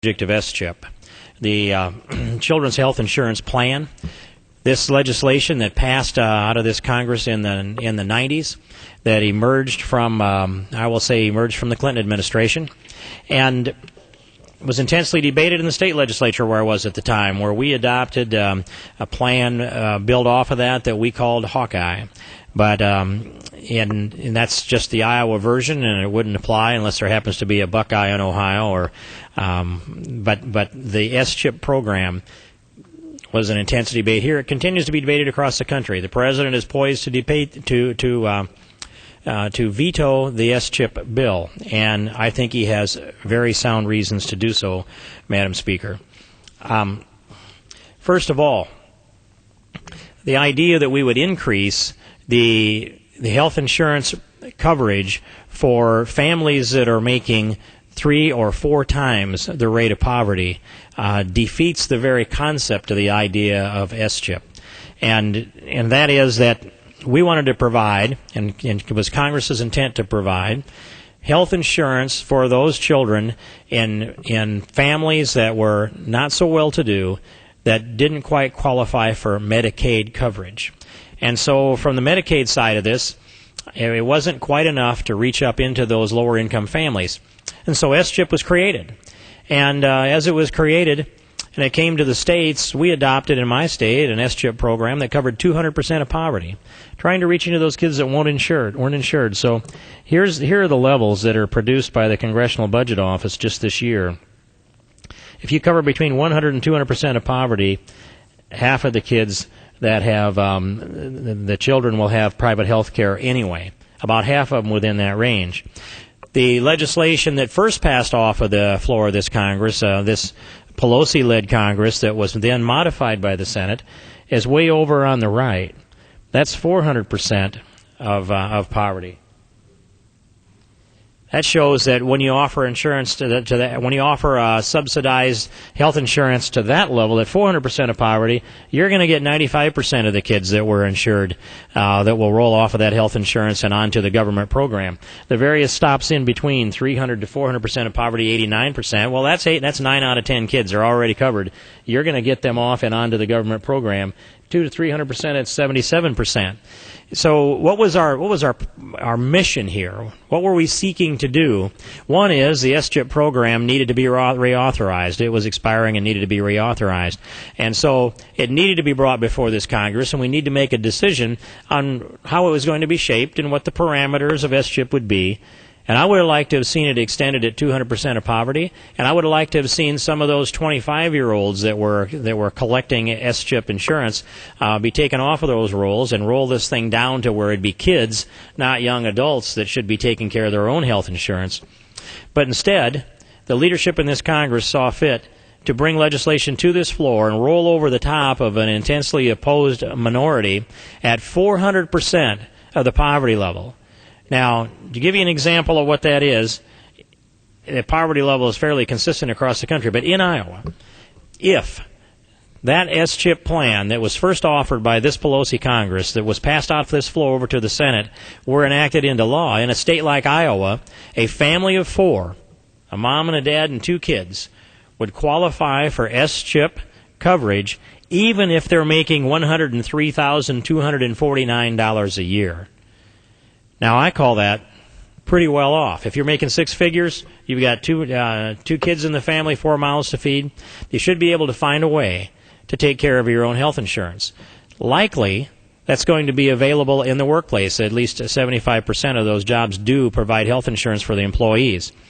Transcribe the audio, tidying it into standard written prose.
subject of SCHIP, the Children's Health Insurance Plan. This legislation that passed out of this Congress in the 90s, that emerged from, emerged from the Clinton administration, and was intensely debated in the state legislature where I was at the time, where we adopted a plan built off of that we called Hawkeye. But and that's just the Iowa version, and it wouldn't apply unless there happens to be a Buckeye in Ohio. Or but the SCHIP program was an intense debate here. It continues to be debated across the country. The president is poised to debate to veto the SCHIP bill, and I think he has very sound reasons to do so, Madam Speaker. First of all, the idea that we would increase the health insurance coverage for families that are making 3 or 4 times the rate of poverty defeats the very concept of the idea of SCHIP. And that is that we wanted to provide, and it was Congress's intent to provide, health insurance for those children in families that were not so well-to-do, that didn't quite qualify for Medicaid coverage. And so from the Medicaid side of this, it wasn't quite enough to reach up into those lower-income families. And so SCHIP was created. And as it was created, and it came to the states, we adopted in my state an SCHIP program that covered 200% of poverty, trying to reach into those kids that weren't insured. So here are the levels that are produced by the Congressional Budget Office just this year. If you cover between 100 and 200% of poverty, half of the kids that have the children will have private health care anyway, about half of them within that range. The legislation that first passed off of the floor of this Congress, this Pelosi-led Congress that was then modified by the Senate, is way over on the right. That's 400% of poverty. That shows that when you offer insurance when you offer subsidized health insurance to that level, at 400% of poverty, you're going to get 95% of the kids that were insured that will roll off of that health insurance and onto the government program. The various stops in between, 300 to 400% of poverty, 89%. Well, that's 9 out of 10 kids are already covered. You're going to get them off and onto the government program. 200 to 300%, it's 77%. So what was our mission here? What were we seeking to do? One is the SCHIP program needed to be reauthorized. It was expiring and needed to be reauthorized. And so it needed to be brought before this Congress, and we need to make a decision on how it was going to be shaped and what the parameters of SCHIP would be. And I would have liked to have seen it extended at 200% of poverty, and I would have liked to have seen some of those 25-year-olds that were collecting SCHIP insurance be taken off of those rolls and roll this thing down to where it'd be kids, not young adults, that should be taking care of their own health insurance. But instead, the leadership in this Congress saw fit to bring legislation to this floor and roll over the top of an intensely opposed minority at 400% of the poverty level. Now, to give you an example of what that is, the poverty level is fairly consistent across the country, but in Iowa, if that SCHIP plan that was first offered by this Pelosi Congress, that was passed off this floor over to the Senate, were enacted into law, in a state like Iowa, a family of 4, a mom and a dad and 2 kids, would qualify for SCHIP coverage even if they're making $103,249 a year. Now, I call that pretty well off. If you're making 6 figures, you've got two kids in the family, 4 mouths to feed, you should be able to find a way to take care of your own health insurance. Likely, that's going to be available in the workplace. At least 75% of those jobs do provide health insurance for the employees.